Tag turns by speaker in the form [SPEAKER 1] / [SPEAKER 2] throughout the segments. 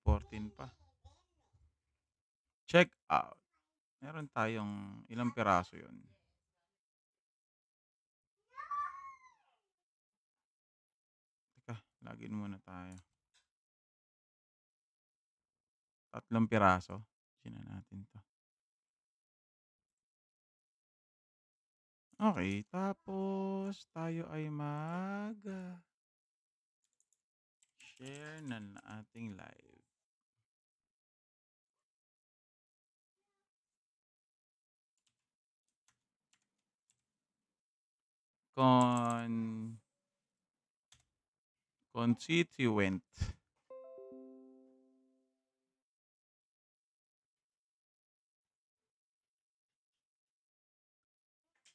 [SPEAKER 1] may 14 pa. Check out. Meron tayong ilang piraso yun? Teka, login muna tayo. 3 piraso. Tingnan natin 'to. Okay, tapos tayo ay share ng ating live. Constituent.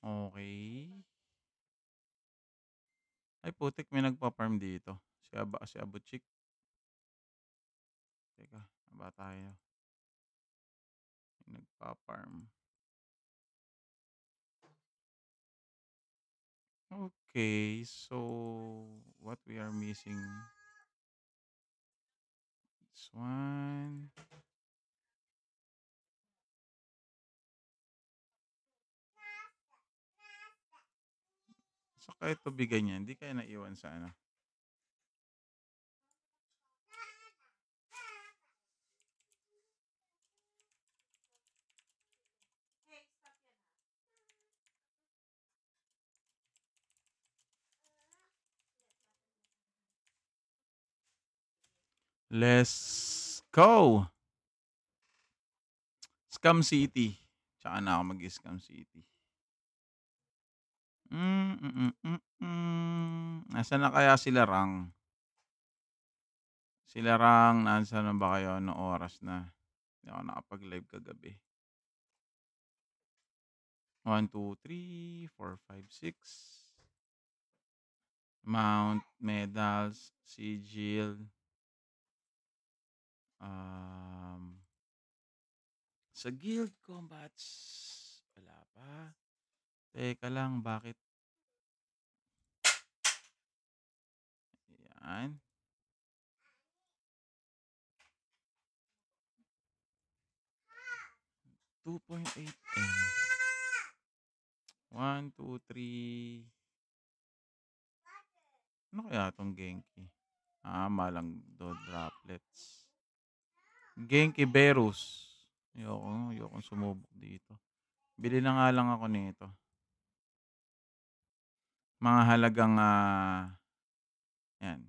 [SPEAKER 1] Okay. Ay putik, may nagpa-farm dito. Si Abuchik. Teka, aba tayo. May nagpa-farm. Okay, so what we are missing? This one. So kahit tubigan niya, hindi kaya naiwan sa ano. Let's go! Scam City. Tsaka na ako mag-Scam City. Nasaan na kaya sila Rang? Sila Rang, nasaan na ba kayo? Anong oras na? Hindi ako nakapag-live kagabi. 1, 2, 3, 4, 5, 6. Mount, medals, sigil. Sa guild combats, wala pa. Teka lang, bakit? Yan. $2.8M. 1, 2, 3. Ano kaya itong Genki? Malang do droplets. Genki Berus. Ayoko sumubok dito. Bili na nga lang ako nito. Mga halagang yan.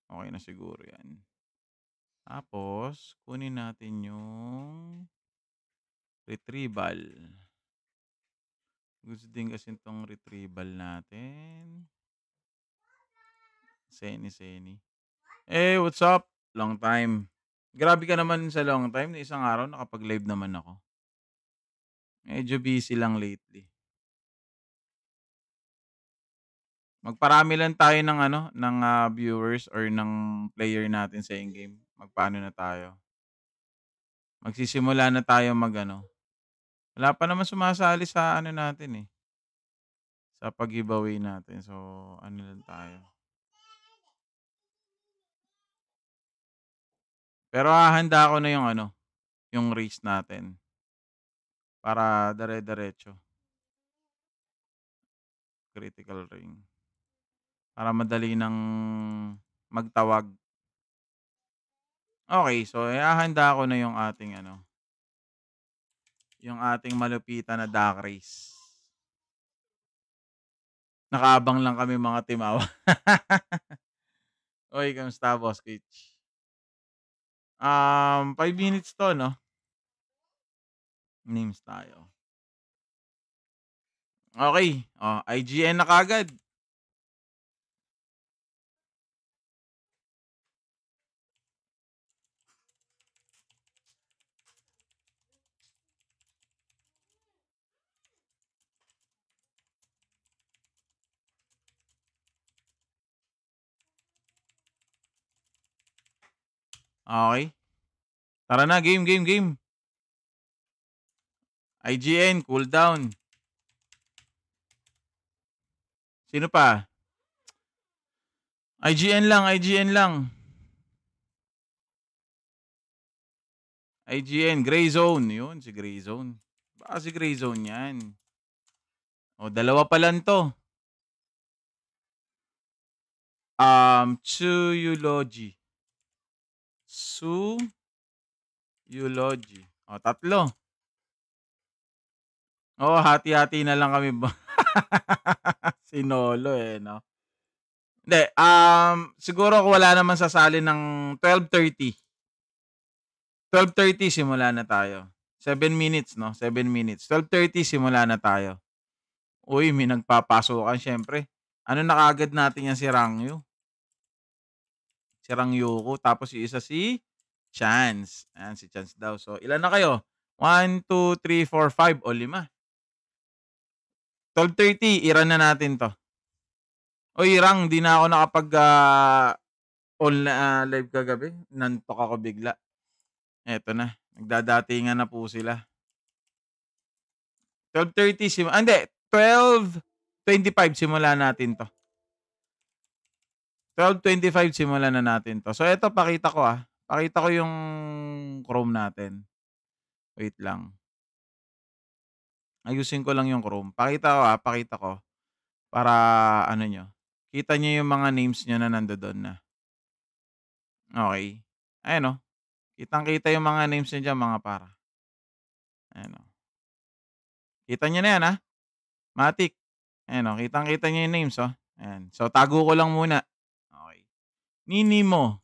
[SPEAKER 1] Okay na siguro yan. Tapos, kunin natin yung retrieval. Gusto din kasi itong retrieval natin. Seni. What's up? Long time. Grabe ka naman sa long time. Isang araw nakapag-live naman ako. Medyo busy lang lately. Magparami lang tayo ng viewers or ng player natin sa in-game. Magpaano na tayo? Magsisimula na tayo wala pa naman sumasali sa natin sa pag-giveaway natin. So, lang tayo. Pero hahanda ko na yung race natin. Para dire-diretso. Critical ring. Para madali nang magtawag. Okay, so ihahanda ko na yung ating yung ating malupitan na duck race. Nakaabang lang kami mga timawa. Oy, kamusta boss Kitch? 5 minutes to, no? Names tayo. Okay. IGN na kagad. Okay. Tara na, game. IGN, cool down. Sino pa? IGN lang. IGN, Gray Zone. Yun, si Gray Zone. Baka si Gray Zone yan. O, dalawa pa lang to. Zoology. Zoology. O, tatlo. O, hati-hati na lang kami. Sinolo no? Hindi, siguro kung wala naman sasali ng 12:30. 12:30 simula na tayo. 7 minutes, no? 7 minutes. 12:30 simula na tayo. Uy, may nagpapasukan syempre. Ano na kaagad natin yan si Rangyu? Si Rangyuko. Tapos yung isa si Chance. Ayan, si Chance daw. So, ilan na kayo? 1, 2, 3, 4, 5 o 5. 12:30, i-run na natin to. Uy, Rang, di na ako nakapag live kagabi. Nantok ako bigla. Eto na. Nagdadatingan na po sila. 12:30 hindi. 12:25 simula natin to. 12:25 simulan na natin to. So, eto pakita ko Pakita ko yung Chrome natin. Wait lang. Ayusin ko lang yung Chrome. Pakita ko. Para ano nyo. Kita nyo yung mga names nyo na nandoon na. Okay. Ayan o. Kitang-kita yung mga names nyo dyan, mga para. Ayan o. Kita nyo na yan Matic. Ayan o. Kitang-kita nyo yung names Ayan. So, tago ko lang muna. Okay. Ninimo.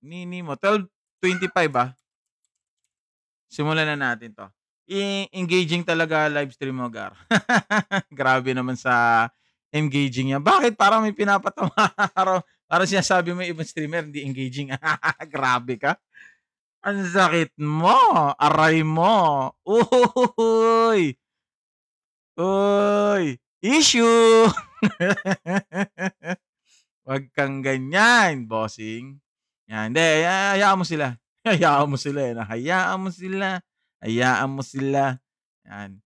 [SPEAKER 1] Ninimo. 12:25 Simulan na natin to. Engaging talaga live stream mo, Gar. Grabe naman sa engaging niya. Bakit? Parang may pinapatawa. Parang sinasabi mo ibang streamer, hindi engaging. Grabe ka. Ang sakit mo. Aray mo. Uy. Uy. Issue. Wag kang ganyan, bossing. Yan. Hindi, hayaan mo sila. Hayaan mo sila. Hayaan mo sila. Hayaan mo sila. Yan.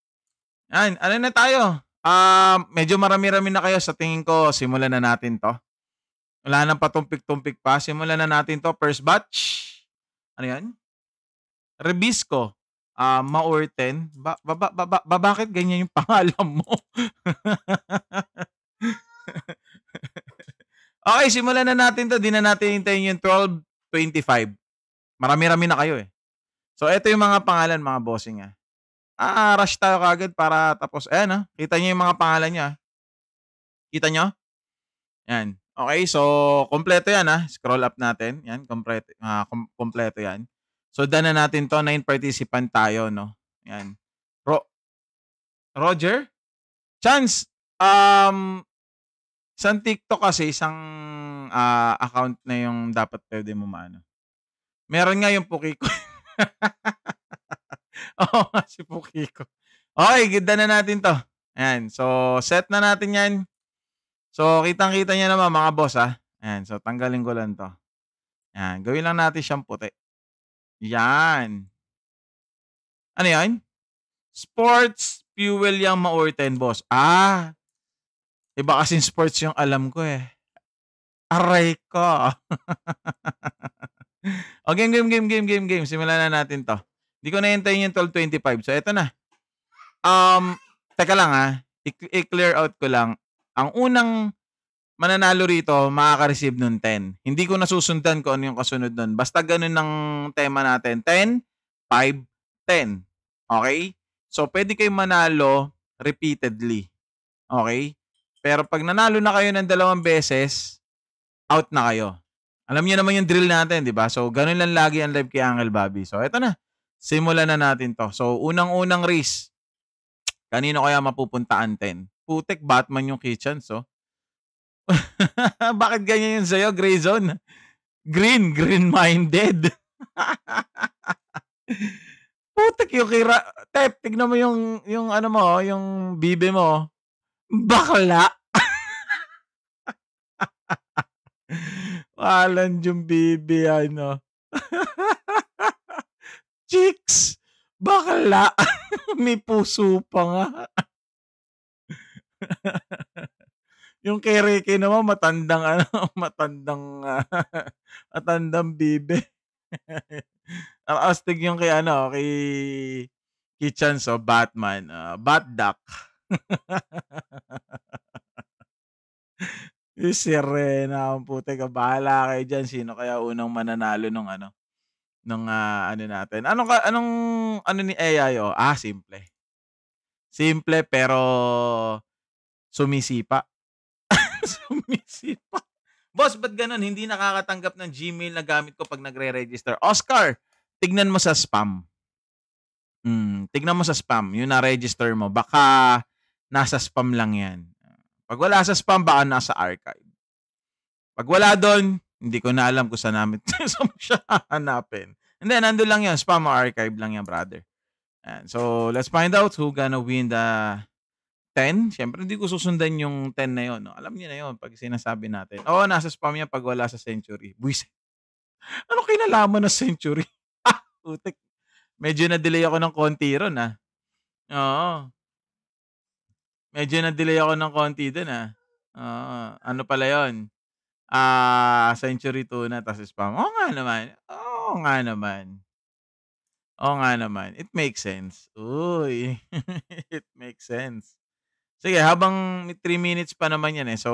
[SPEAKER 1] Yan. Ano na tayo? Medyo marami-rami na kayo. Sa tingin ko, simulan na natin to. Wala nang patumpik-tumpik pa. Simulan na natin to. First batch. Ano yan? Rebisco. Maurten. Bakit ganyan yung pangalan mo? Okay, simulan na natin to. Di na natin hintayin yung 12:25. Marami-rami na kayo So, ito yung mga pangalan, mga bossing rush tayo kagad para tapos. Ayan kita nyo yung mga pangalan niya. Kita nyo? Yan. Okay, so kompleto yan Scroll up natin. Yan, kompleto yan. So, done na natin to. 9 participant tayo, no? Yan. Roger? Chance, isang TikTok kasi, isang account na yung dapat pwede mo maano. Meron nga yung Pukiko. Oo nga, si Pukiko. Okay, ganda na natin to. Ayan, so set na natin yan. So, kitang-kita niya naman mga boss Ayan, so tanggalin ko lang to. Ayan, gawin lang natin siyang puti. Yan. Ano yan? Sports fuel yung Maurten, boss. Iba kasing sports yung alam ko Aray ko. O, game. Simulan na natin to. Hindi ko nahintayin yung 12:25. So, eto na. Teka lang I-clear out ko lang. Ang unang mananalo rito, makaka-receive nun 10. Hindi ko nasusundan kung ano yung kasunod nun. Basta ganun ng tema natin. 10, 5, 10. Okay? So, pwede kayong manalo repeatedly. Okay? Pero pag nanalo na kayo ng 2 beses, out na kayo. Alam niyo naman yung drill natin, di ba? So, ganun lang lagi ang live kay Uncle Bobby. So, eto na. Simulan na natin to. So, unang-unang race. Kanino kaya mapupuntaan 10? Putek, Batman yung kitchen, so. Bakit ganyan yun sa'yo, Grayzone? Green-minded. Putek yung kira. Tep, tignan mo yung ano mo, yung bibe mo. Bakla. Walang yung bibe, Chicks. Bakla. May puso pa nga. Yung kay Ricky naman, matandang bibe. Astig yung kay ano, kay Chanso, Batman, Batduck. Yung si Rena, ang putik, bahala kayo diyan. Sino kaya unang mananalo nung ano, nung, ano natin. Anong ano ni AI, oh? Simple. Simple pero sumisipa. Sumisipa. Boss, ba't gano'n? Hindi nakakatanggap ng Gmail na gamit ko 'pag nagre-register. Oscar, tignan mo sa spam. Tignan mo sa spam, yung na-register mo. Baka nasa spam lang 'yan. 'Pag wala sa spam, baka nasa archive. 'Pag wala do'n, hindi ko na alam kung saan saan mo siya hahanapin. Hindi, nandun lang 'yun, spam o archive lang 'yan, brother. Ayan, so let's find out who gonna win the 10. Siyempre hindi ko susundan yung 10 na 'yon, 'no. Alam niyo na 'yon 'pag sinasabi natin. Oo, nasa spam 'yan 'pag wala sa Century. Buwisit. Anong kinalaman ng Century? Putik. Medyo na-delay ako ng konti ron, Oo, medyo na-delay ako ng konti dun, Oo, ano pala 'yon, Century Tuna ta's spam. Oo nga naman, oo nga naman. Oo nga naman, it makes sense. Uy, it makes sense. Sige, habang may 3 minutes pa naman 'yan, so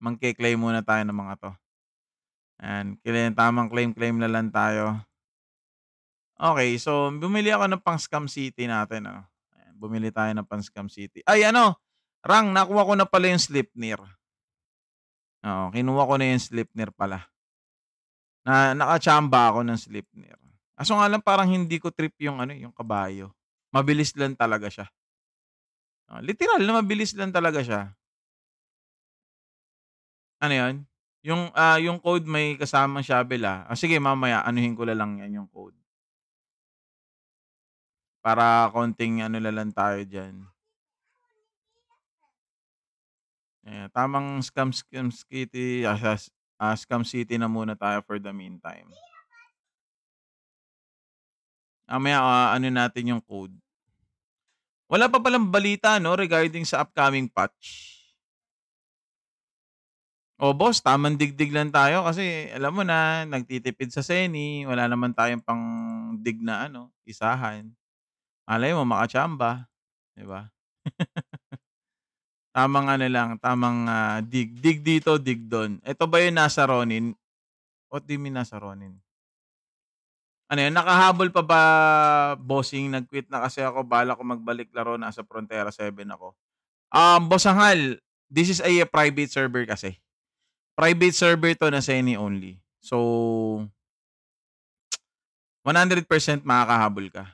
[SPEAKER 1] mangke-claim muna tayo ng mga 'to. Ayan, tamang claim-claim na lang tayo. Okay, so bumili ako ng pang-Scam City natin, Ayan, bumili tayo ng pang-Scam City. Ay ano, nakuha ko na pala yung Sleipnir. Oo, kinuha ko na yung Sleipnir pala. Nakachamba ako ng Sleipnir. Kaso nga lang parang hindi ko trip yung ano, yung kabayo. Mabilis lang talaga siya. Literal na mabilis lang talaga siya. Ano 'yun? Yung code may kasamang shovel, sige mamaya anuhin ko na lang 'yan yung code. Para konting ano na lang tayo diyan. Ayan, tamang Scam City, Scam City na muna tayo for the meantime. Mamaya, ano natin yung code. Wala pa palang balita 'no, regarding sa upcoming patch. Boss, tamang digdig lang tayo kasi alam mo na nagtitipid sa SENI, wala naman tayong pang-dig na ano, isahan. Malay mo makachamba, 'di ba? Tamang ano lang, tamang, dig dito, dig dun. Eto ba yung nasa Ronin? What do you mean nasa Ronin? Ano yun, nakahabol pa ba bossing? Nag-quit na kasi ako, balak ko magbalik laro, nasa Frontera 7 ako. Boss Hanghal, this is a private server kasi. Private server 'to na SENI only. So, 100% makakahabol ka.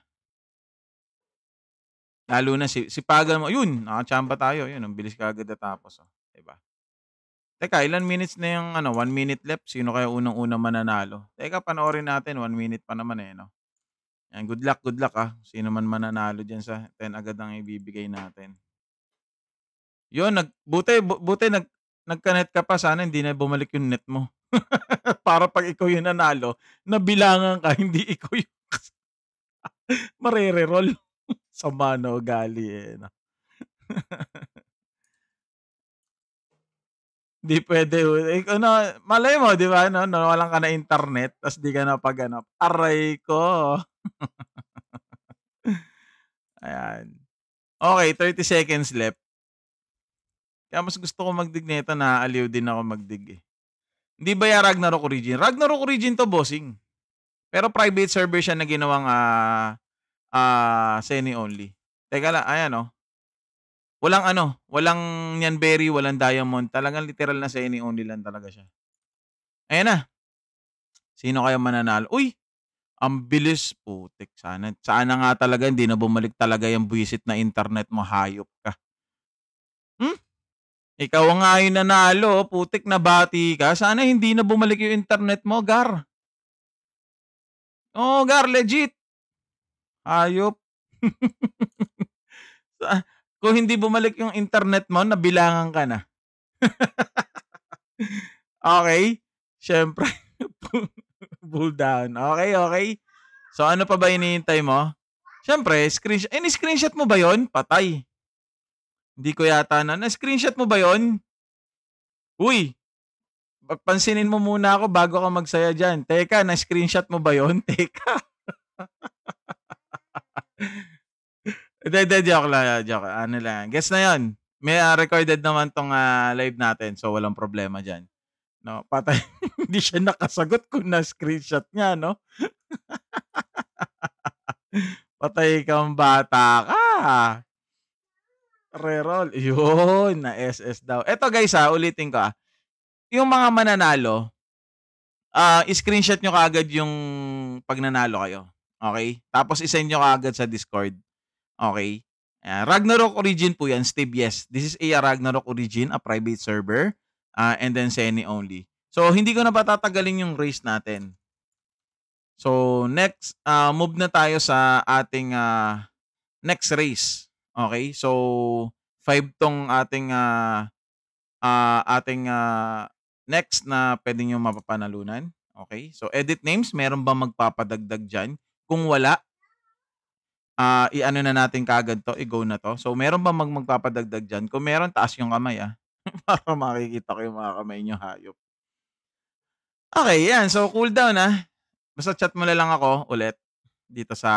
[SPEAKER 1] Lalo na sipagan mo, yun, nakachamba tayo, yun, ang bilis kaagad natapos, 'di ba? Teka, ilan minutes na yung ano, 1 minute left, sino kaya unang-unang mananalo? Teka, panoorin natin, 1 minute pa naman, 'no? Yan, good luck, sino man mananalo diyan sa 10 agad ang ibibigay natin. Yun, buti nag-connect ka pa, sana hindi na bumalik yung net mo. Para 'pag ikaw yung nanalo, nabilangan ka, hindi ikaw yung marere-roll. Sama ng ugali, 'no? Hindi puwede, ikaw na malay mo, 'di ba, 'no, nawalan ka ng internet ta's 'di ka napaganap, aray ko. Ayan. Okey, 30 seconds left. Kaya mas gusto ko mag-dig nito, naaaliw din ako mag-dig, eh. Hindi ba 'yan Ragnarok Origin? Ragnarok Origin 'to, bossing. Pero private server siya na ginawang, SENI only. Teka lang, ayan, walang ano, walang Nyanberry, walang Diamond, talagang literal na SENI only lang talaga siya. Ayan na, sino kaya mananalo? Uy, ang bilis, putik, sana nga talaga hindi na bumalik talaga yung buwisit na internet mo, hayop ka. Ikaw nga yung nanalo, putik, nabati ka, sana hindi na bumalik yung internet mo, Gar. Oo, Gar, legit, hayop. Kung hindi bumalik yung internet mo, nabilangan ka na. Okay, siyempre pull down. Okay, okay. So, ano pa ba hinihintay mo? Siyempre ini-screenshot mo ba 'yon? Patay. Hindi ko yata na-screenshot mo ba 'yon? Uy, pansinin mo muna ako bago ka magsaya diyan. Teka, na-screenshot mo ba 'yon? Teka. Hindi, joke lang, joke. Ano lang, gets na 'yon. May, recorded naman 'tong, live natin, so walang problema diyan, 'no. Patay hindi siya nakasagot kung na-screenshot niya, 'no? Patay kang bata ka. Re-roll, 'yun, na-SS daw. Eto guys, ulitin ko, yung mga mananalo, screenshot nyo kaagad yung 'pag nanalo kayo, okey? Tapos i-send nyo kaagad sa Discord, okey? Ayan, Ragnarok Origin po 'yan, Steve, yes. This is a Ragnarok Origin, a private server, and then Seni only. So, hindi ko na patatagalin yung race natin. So, next, move na tayo sa ating, next race, okey? So, 5 'tong ating, next na puwede niyong mapapanalunan, okey? So, edit names, meron bang magpapadagdag diyan? Kung wala, i-ano na natin kaagad 'to, i-go na 'to. So, meron bang magpapadagdag diyan? Kung meron, taas yung kamay, para makikita ko yung mga kamay niyo, hayop. Okey, 'yan. So, cooldown, basta chat mo na lang ako ulit dito sa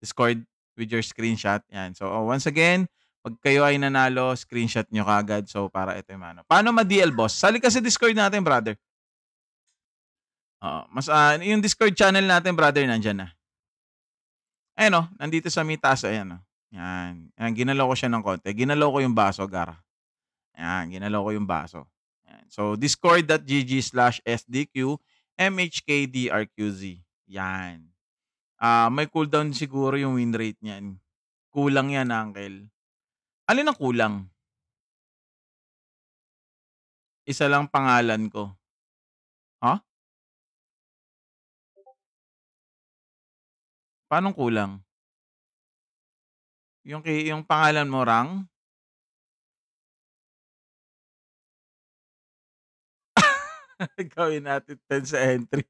[SPEAKER 1] Discord with your screenshot, 'yan. So, once again, 'pag kayo ay nanalo, screenshot niyo kaagad. So, para ito yung ano. Paano ma-DL boss? Sali ka sa Discord natin, brother. Oo, mas, yung Discord channel natin, brother, nandiyan na. Ayan, nandito sa may taas, ayan, 'yan. Ayan, ginalaw ko siya ng konti. Ginalaw ko yung baso, Gar. Ayan, ginalaw ko yung baso. Ayan. So, discord.gg/sdq/mhkdrqz. 'Yan. May cooldown siguro yung win rate niyan. Kulang 'yan, uncle. Alin ang kulang? Isa lang pangalan ko. Ha? Paanong kulang? Yung pangalan mo, Rang? Gawin natin 10 sa entry.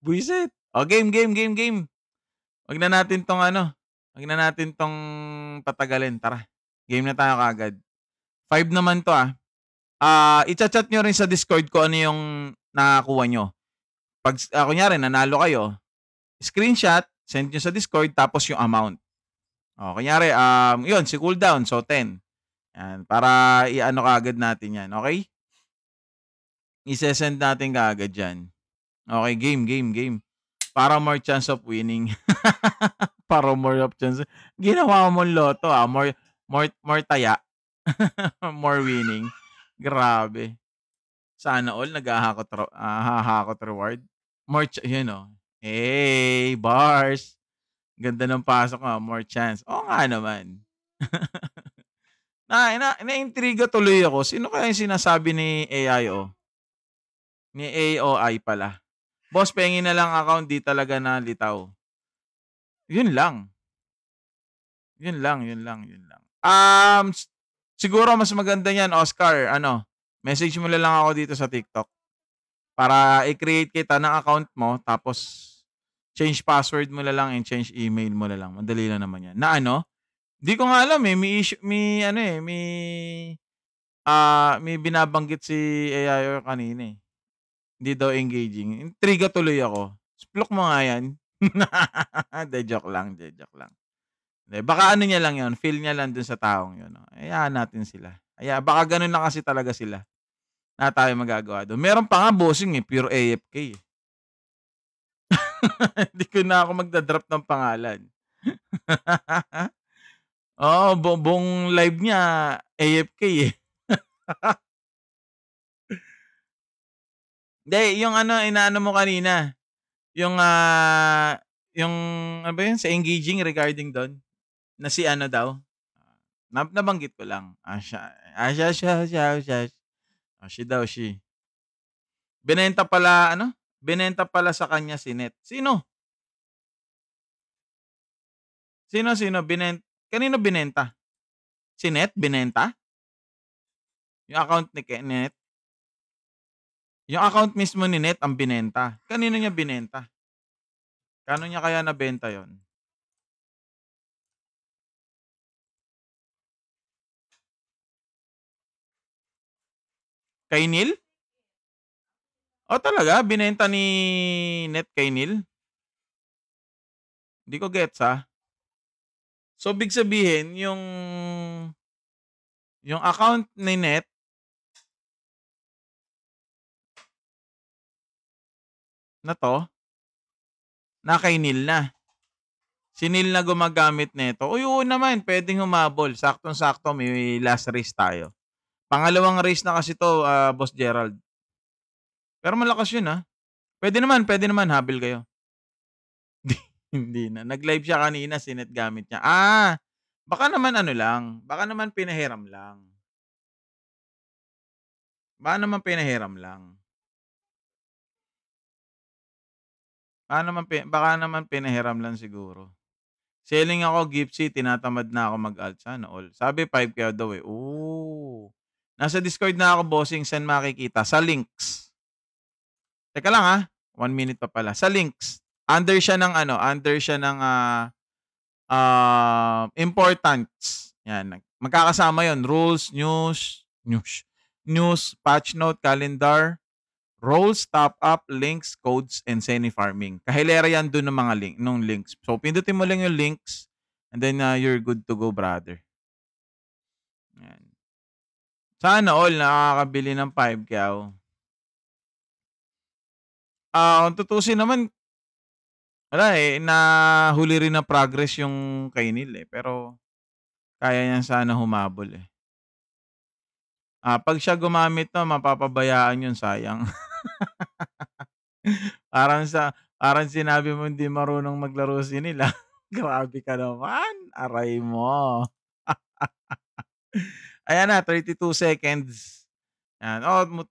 [SPEAKER 1] Buisit. O, game, game, game, game. Wag na natin 'tong ano, wag na natin 'tong patagalin, tara. Game na tayo kaagad. 5 naman 'to, icha-chat niyo rin sa Discord kung ano yung nakakuha niyo. 'Pag, kunyari nanalo kayo, screenshot, send niyo sa Discord tapos yung amount. O, kunyari, yun si cooldown, so 10. Yan, para i-ano kaagad natin yan, okey? Ise-send natin kaagad yan. Okay, game, game, game. Para more chance of winning. Para more of chance. Ginawa mong lotto, more taya. More winning. Grabe. Sana all hahakot reward. More yun, Hey, bars. Ganda ng pasok mo, more chance. Oo nga naman. Naintriga tuloy ako. Sino kaya yung sinasabi ni AIO? Ni AOI pala. Boss, pengin na lang account, di talaga nalitaw. Yun lang. Yun lang, yun lang, yun lang. Siguro mas maganda niyan, Oscar, message mo na lang ako dito sa TikTok para i-create kita ng account mo tapos change password mo na lang and change email mo na lang. Madali lang naman 'yan. Na di ko nga alam, may issue, may binabanggit si AIO kanina, Hindi daw engaging. Intriga tuloy ako. Block mo nga 'yan. De joke lang, de joke lang. Hindi, baka ano niya lang 'yon, feel niya lang dun sa taong 'yon, hayaan natin sila. Baka gano'n na kasi talaga sila. Wala tayong magagawa do'n. Meron pa nga bossing, pure AFK, Hindi ko na ako magda-drop ng pangalan. Oo, buong live niya AFK, Hindi, yung inaano mo kanina, yung ano ba yun, sa engaging regarding do'n, na si ano daw, nabanggit ko lang. Siya. She daw, she. Binenta pala sa kanya si Net. Sino? Sino? Kanino binenta? Si Net binenta? Yung account ni Net? Yung account mismo ni Net ang binenta. Kanino niya binenta? Kano niya kaya nabenta yon? Kay Neil? Oh, talaga binenta ni Net kay Neil? Di ko gets, So, ibig sabihin yung account ni Net na 'to, na kay Neil na. Si Neil na gumagamit nito. Uy, oo naman puwedeng humabol, saktong-sakto may last race tayo. Pangalawang race na kasi 'to, Boss Gerald. Pero malakas yun, puwede naman habil kayo. Hindi na, nag-live siya kanina sinet gamit niya. Baka naman ano lang, baka naman pinahiram lang. Baka naman pinahiram lang. Baka naman pinahiram lang siguro. Selling ako, Gipsy, tinatamad na ako mag-alt, sana all. Sabi 5K daw, eh. Nasa Discord na ako, bossing, saan makikita? Sa links. Teka lang, 1 minute pa pala. Sa links. Under siya ng, importance. Yan, magkakasama yon, rules, news, patch note, calendar, roles, top up, links, codes, and semi-farming. Kahilera yan dun ng mga nung links. So, pindutin mo lang yung links and then you're good to go, brother. Yan. Sana all nakakabili ng 5K. Kung tutusin naman, wala nahuli rin na progress yung kay Neil, pero kaya niyan sana humabol, eh. Pag siya gumamit mapapabayaan yun, sayang. Parang sinabi mo hindi marunong maglaro si Neil, Grabe ka naman, aray mo. Ayan na, 32 seconds. Yan,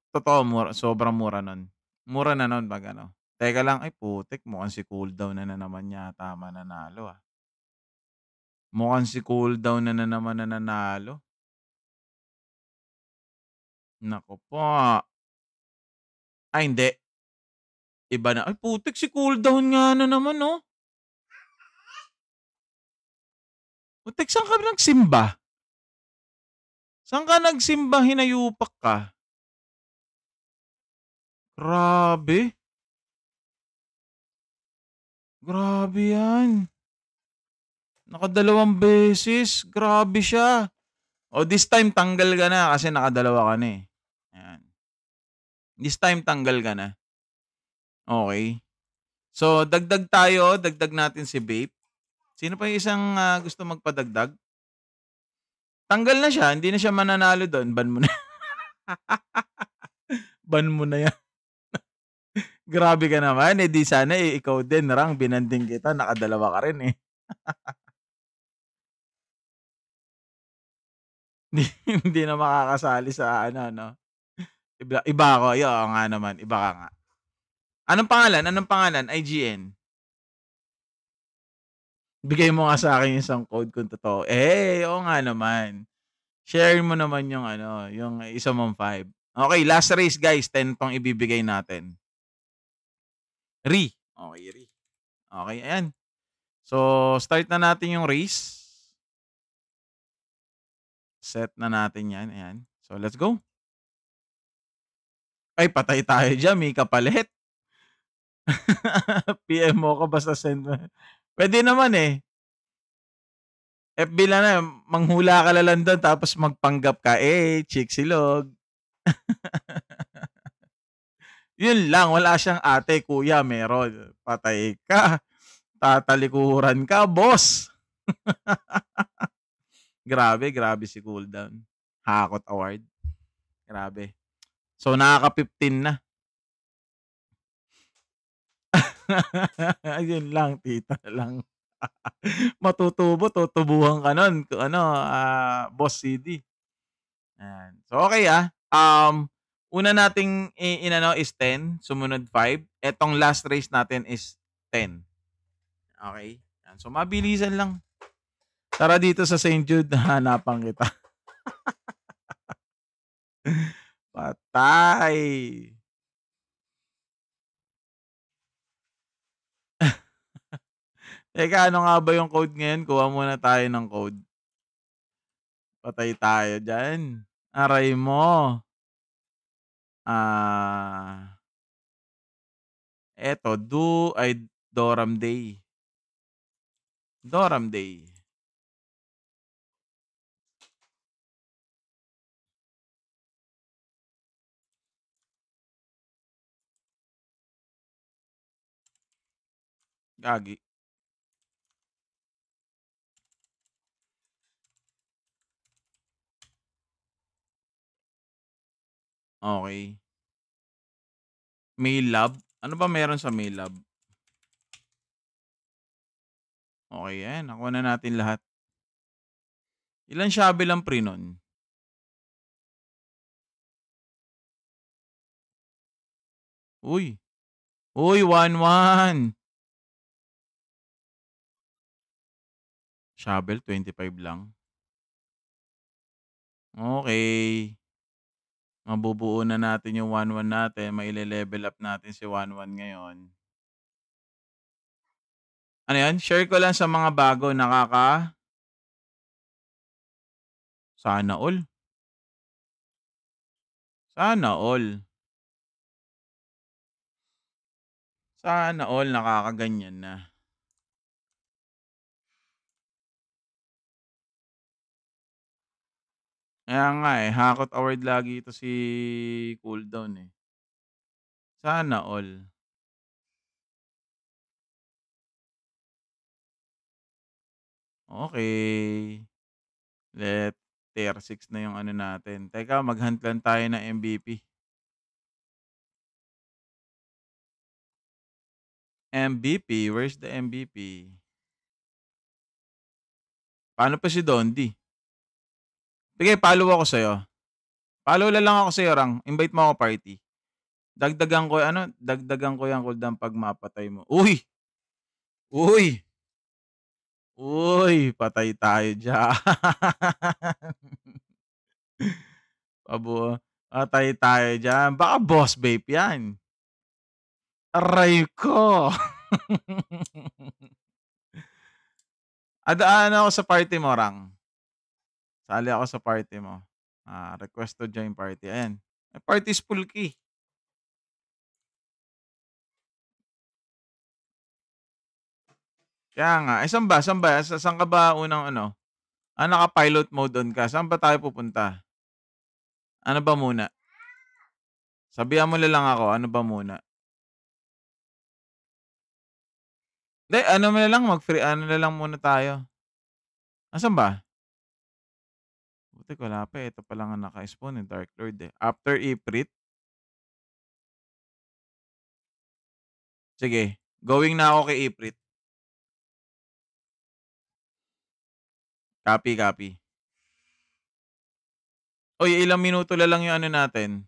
[SPEAKER 1] totoo sobrang mura nun. Mura na nun 'pag ano. Teka lang, ay putik mukhang si cooldown na naman yata mananalo, Mukhang si cooldown na naman nananalo. Naku po. Ay hindi. Iba na. Ay putik, si cooldown nga na naman, Putik, saan ka nagsimba? Saan ka nagsimba, hinayupak ka? Grabe. Grabe yan. Nakadalawang beses, grabe siya. This time tanggal ka na kasi nakadalawa ka na, eh. Ayan. This time tanggal ka na. Okay. So, dagdag natin si Vape. Sino pa yung isang gusto magpadagdag? Tanggal na siya, hindi na siya mananalo doon, ban mo na. Ban mo na yan. Grabe ka naman, di sana ikaw din, Rang, binanding kita, nakadalawa ka rin, eh. Hindi na makakasali sa Iba ako, oo nga naman, iba ka nga. Anong pangalan? IGN? Bigay mo nga sa akin isang code kung totoo. Oo nga naman. Share mo naman yung yung isa mong 5. Okay, last race guys, 10 tong ibibigay natin. Okay, Okay, ayan. So, start na natin yung race. Set na natin yan, ayan. So, let's go. Ay, patay tayo dyan, may kapalit. PM mo ko basta send mo. Pwede naman, eh. FB lang na, manghula ka lang doon tapos magpanggap ka, chick silog. Yun lang, wala siyang ate, kuya, meron. Patay ka. Tatalikuran ka, boss. Grabe si cooldown. Hakot award. Grabe. So, nakaka-15 na. Yun lang, tita lang. Tutubuhan ka nun. Boss CD. Ayan. So, okay, una nating is 10, sumunod 5. Etong last race natin is 10. Okay? Ayan. So, mabilisan lang. Tara dito sa St. Jude, hanapan kita. Patay. Teka, ano nga ba yung code ngayon? Kuha muna tayo ng code. Patay tayo dyan. Aray mo. Eto, ay Doram Day. Doram Day. Gagi. Okay. Maylab? Ano ba meron sa Maylab? Okay yan, nakuha na natin lahat. Ilan shovel ang pre nun? Uy. Uy, 1-1. Shovel, 25 lang. Okay. Mabubuo na natin yung 1-1 natin. Maile-level up natin si 1-1 ngayon. Ano yan? Share ko lang sa mga bago. Sana all. Sana all. Sana all nakakaganyan na. Kaya nga eh, Hakot Award lagi ito si Cooldown eh. Sana all. Okay. Tier 6 na yung ano natin. Teka, mag-hunt lang tayo ng MVP. MVP? Where's the MVP? Paano pa si Dondi? Sige, follow ako sa'yo. Follow na lang ako sa'yo, Rang. Invite mo ako party. Dagdagan ko yung cooldown pag mapatay mo. Uy! Uy! Uy! Patay tayo dyan. Patay tayo dyan. Baka boss vape yan. Aray ko! Adaan ako sa party mo, Rang. Sali ako sa party mo. Request to join party. Ayan. Party is full key. Kaya nga. Saan ba? Saan ka ba unang ano? Naka-pilot mode on ka. Saan ba tayo pupunta? Ano ba muna? Sabihan mo na lang ako. Ano ba muna? Hindi, ano na lang. Ano na lang muna tayo. Asan ba? Buti wala pa. Ito pa lang ang naka-spawn eh. Dark Lord eh. After Ifrit. Sige. Going na ako kay Ifrit. Copy. Uy, ilang minuto na lang yung ano natin.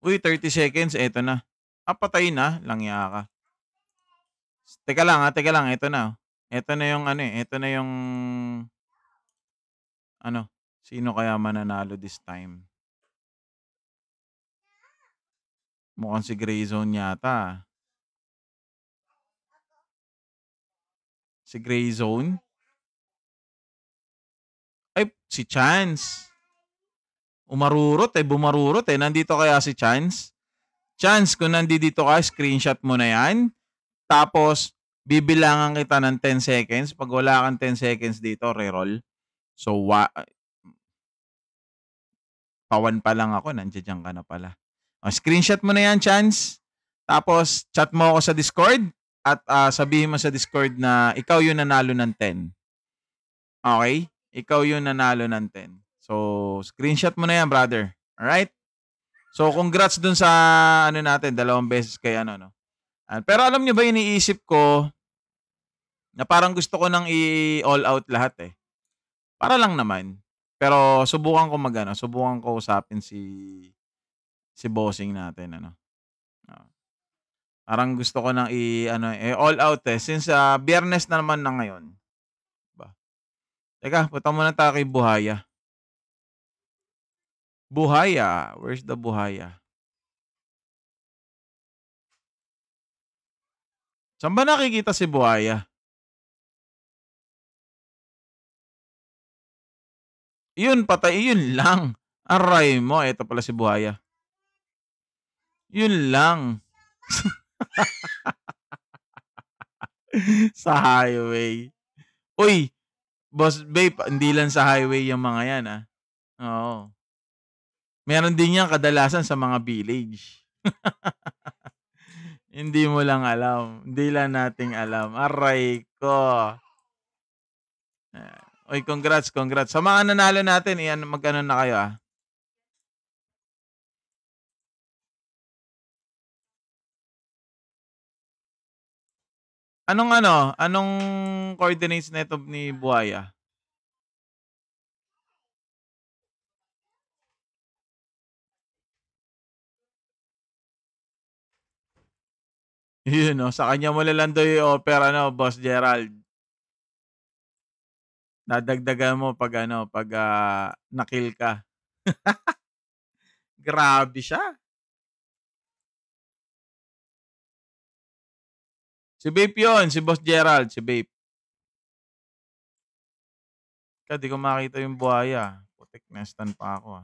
[SPEAKER 1] Uy, 30 seconds. Eto na. Patay na. Langya ka. Teka lang. Ito na. Ito na yung ano eh. Ito na yung ano. Sino kaya mananalo this time? Mukhang si Grayzone yata. Si Grayzone? Ay, si Chance. Bumarurot eh. Nandito kaya si Chance? Chance, kung nandito ka, screenshot mo na yan. Tapos, bibilangan kita ng 10 seconds. Pag wala kang 10 seconds dito, reroll. So, pawan pa lang ako. Nandiyan ka na pala. Screenshot mo na yan, Chance. Tapos, chat mo ako sa Discord. At sabihin mo sa Discord na ikaw yung nanalo ng 10. Okay? Ikaw yung nanalo ng 10. So, screenshot mo na yan, brother. Alright? So, congrats dun sa ano natin, 2 beses kay ano, no? Pero alam niyo ba, iniisip ko na parang gusto ko nang i-all out lahat eh. Para lang naman. Pero subukan ko usapin si bossing natin, ano. Parang gusto ko nang all out eh. Since Biyernes na naman na ngayon. Ba? Teka, punta muna tayo kay Buhaya. Buhaya. Where's the Buhaya? Saan ba nakikita si Buhaya? Yun, patay. Yun lang. Aray mo. Ito pala si Buhaya. Yun lang. Sa highway. Uy, Boss Babe, hindi lang sa highway yung mga yan, Oo. Meron din yan kadalasan sa mga village. Hindi mo lang alam. Hindi lang nating alam. Aray ko. Uy, congrats, congrats. Sa mga nanalo natin, iyan, mag-ano na kayo, Anong coordinates nito ni Buhaya? Yun, sa kanya mo na lang daw i-offer, Boss Gerald. Dadagdagan mo 'pag na-kill ka. Grabe siya. Si Vape yun, si Boss Gerald, si Vape. Di ko makita yung buhaya. Putik, na-stun pa ako,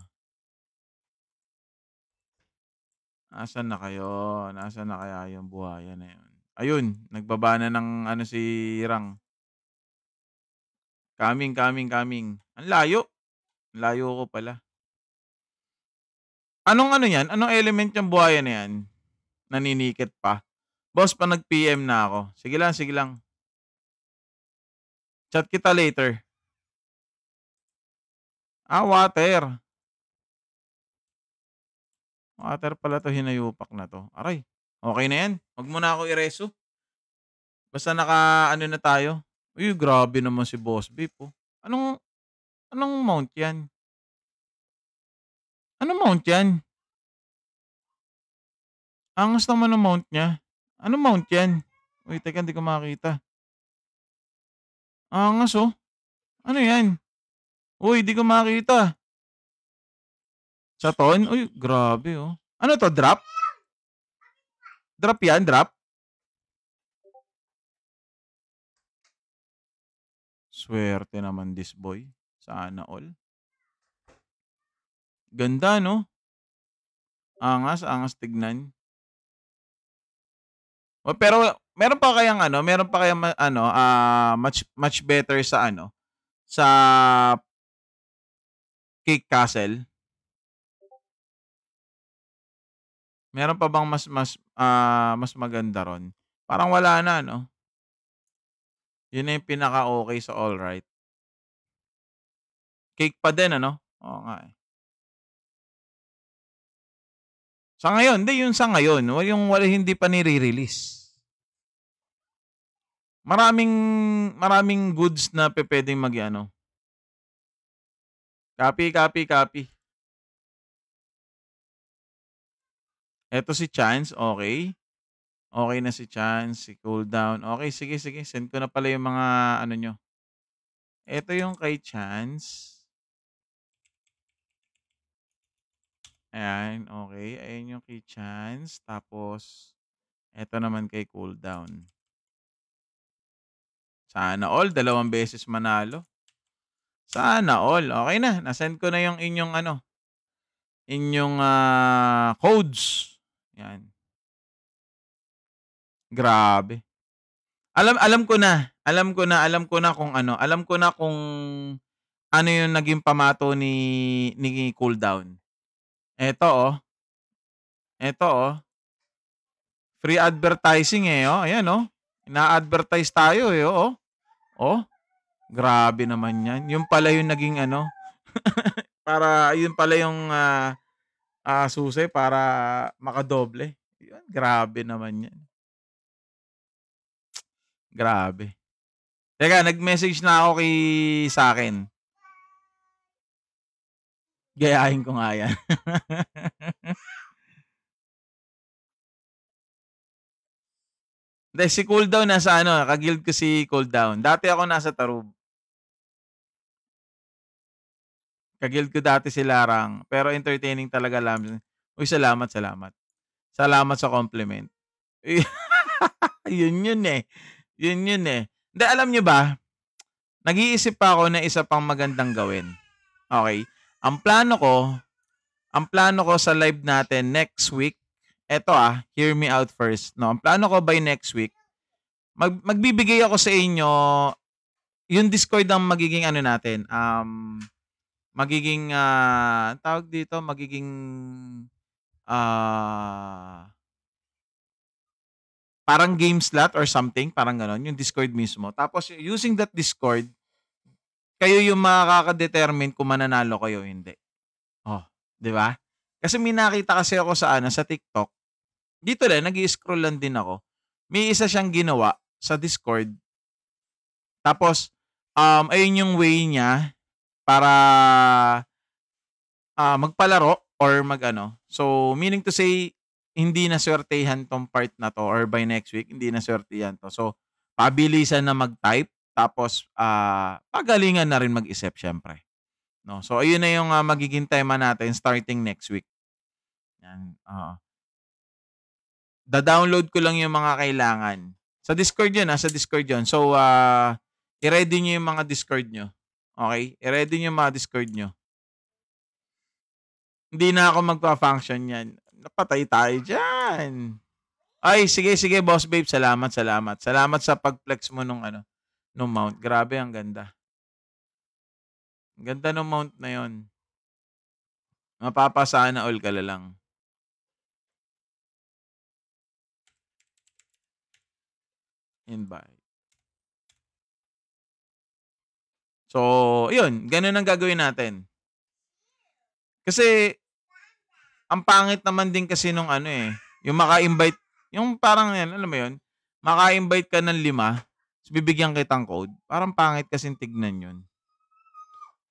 [SPEAKER 1] Nasaan na kayo? Nasaan na kaya yung buhaya na yun? Ayun, nagbaba na ng si Rang. Coming, coming, coming. Ang layo. Ang layo ko pala. Anong yan? Anong element yung buhaya na yan? Naninikit pa. Boss, pa nag-PM na ako. Sige lang, sige lang. Chat kita later. Water. Water pala 'to, hinayupak na 'to. Aray, okay na 'yan. Wag mo na ako ireso. Basta naka-ano na tayo. Uy, grabe naman si Boss Beef, Anong anong mount 'yan? Anong mount 'yan? Angas naman ng mount niya. Anong mount 'yan? Wait, teka, hindi ko makita. Angas, Ano 'yan? Uy, di ko makita. Chaton? Uy, grabe, Ano 'to, drop? Drop 'yan, drop? Swerte naman this boy. Sana all. Ganda, 'no? Angas, angas tignan. Pero meron pa kayang much better sa sa Cake Castle? Meron pa bang mas maganda ron? Parang wala na, 'no? Yun na yung pinaka-okey sa all right. Cake pa din, Oo nga, eh. Sa ngayon, hindi yung sa ngayon, yung hindi pa nire-release. Maraming goods na pupuwedeng Copy, copy, copy. Eto si Chance, okay. Okay na si Chance, si Cooldown. Okay, sige, sige, send ko na pala yung mga niyo. Eto yung kay Chance. Ayan, okay. Ayan yung kay Chance. Tapos, eto naman kay Cooldown. Sana all, 2 beses manalo. Sana all. Okay na, na-send ko na yung inyong codes. Yan. Grabe. Alam ko na. Alam ko na kung ano yung naging pamato ni Cooldown. Eto, Eto, free advertising, Ayan, ina-advertise tayo, Grabe naman 'yan. Yun pala yung naging para yun pala yung susi para makadoble. Yun, grabe naman 'yan. Grabe. Teka, nag-message na ako sa'kin. Gayahin ko nga 'yan. Hindi, si Cooldown nasa ka-guild ko si Cooldown. Dati ako nasa Tarub. Ka-guild ko dati si Larang, pero entertaining talaga Uy, salamat, salamat. Salamat sa compliment. Yun, eh. Yun, eh. Hindi, alam niyo ba, nag-iisip pa ako na isa pang magandang gawin. Okay? Ang plano ko sa live natin next week eto hear me out first, no? Ang plano ko by next week, magbibigay ako sa inyo, yung Discord ang magiging ano natin, magiging, tawag dito, magiging, ah, parang game slot or something, parang gano'n, yung Discord mismo. Tapos using that Discord, kayo yung makaka-determine kung mananalo kayo o hindi. Oh, 'di ba? Kasi may nakita kasi ako sa ano, sa TikTok. Dito lang, nag-i-scroll lang din ako. May isa siyang ginawa sa Discord. Tapos, ayun yung way niya para magpalaro or mag-ano. So, meaning to say, hindi na swertehan tong part na to or by next week, hindi na swertehan to. So, pabilisan na mag-type tapos pagalingan na rin mag-isip syempre. No? So, ayun na yung magiging tema natin starting next week. Yan. Da-download ko lang yung mga kailangan. Sa Discord yun, sa Discord yun. So, i-ready nyo yung mga Discord nyo. Okay? I-ready nyo yung mga Discord nyo. Hindi na ako magpa-function yan. Napatay tayo dyan. Ay, sige, sige, Boss Babe. Salamat, salamat. Salamat sa pag-flex mo nung nung mount. Grabe, ang ganda. Ang ganda nung mount na yon. Mapapasana all ka lang. Invite. So, yun. Ganun ang gagawin natin. Kasi, ang pangit naman din kasi nung yung maka-invite, yung parang yan, alam mo yun, maka-invite ka ng 5, bibigyan kitang code. Parang pangit kasi tignan yun.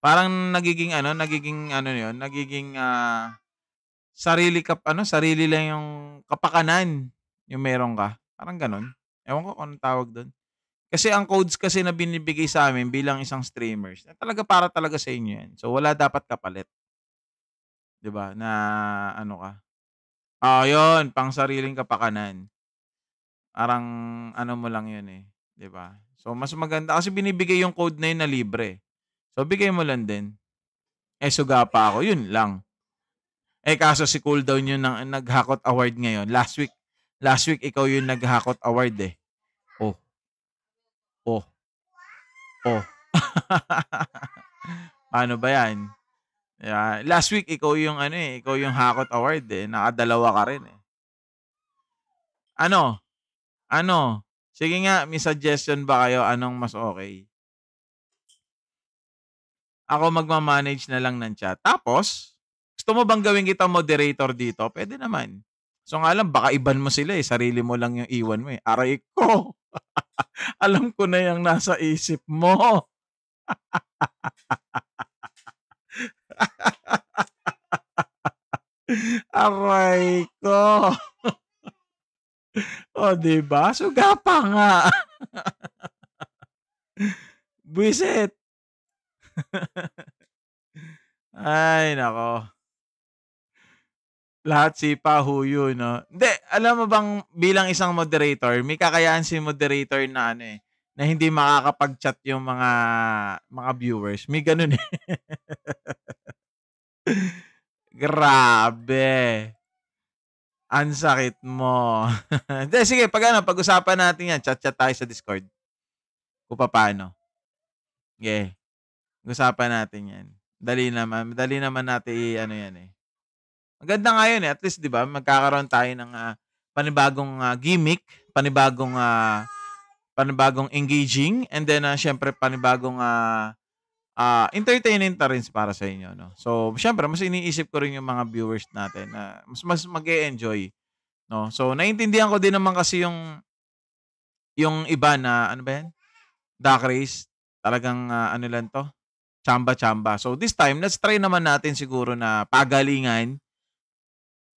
[SPEAKER 1] Parang nagiging yun, nagiging sarili lang yung kapakanan yung meron ka. Parang ganun. Ewan ko kung anong tawag doon. Kasi ang codes kasi na binibigay sa amin bilang isang streamers, talaga para talaga sa inyo yan. So, wala dapat kapalit. 'Di ba? Na ano ka. Yun, pang sariling kapakanan. Parang ano mo lang yun 'di ba? So, mas maganda kasi binibigay yung code na yun na libre. So, bigay mo lang din. Suga pa ako, yun lang. Kaso si Cooldown yun nag-Hakot Award ngayon. Last week ikaw yung nag-Hakot Award Oh, oh, oh. Paano ba yan? Last week ikaw yung ikaw yung Hakot Award Nakadalawa ka rin Ano? Ano? Sige nga, may suggestion ba kayo? Anong mas okay? Ako magma-manage na lang ng chat. Tapos, gusto mo bang gawin kitang moderator dito? Pwede naman. So nga lang, baka iban mo sila sarili mo lang yung iwan mo Aray ko! Alam ko na yung nasa isip mo. Aray ko! O, diba? Suga pa nga. Buwisit. Ay, nako. Lahat sipa huyo, no? Hindi, alam mo bang bilang isang moderator, may kakayahan si moderator na na hindi makakapag-chat yung mga viewers. May ganun Grabe. Ang sakit mo. Hindi, sige, pag-usapan natin yan. Chat-chat tayo sa Discord. Kung paano. Sige. Pag-usapan natin yan. Madali naman natin yan Maganda nga yun At least, di ba, magkakaroon tayo ng panibagong gimmick, panibagong engaging, and then, syempre, panibagong entertaining na rin para sa inyo, no? So, syempre, mas iniisip ko rin yung mga viewers natin na mas mag-e-enjoy, no? So, naiintindihan ko din naman kasi yung iba na, ano ba yan? Duck race. Talagang, ano lang to? Chamba-chamba. So, this time, let's try naman natin siguro na pagalingan,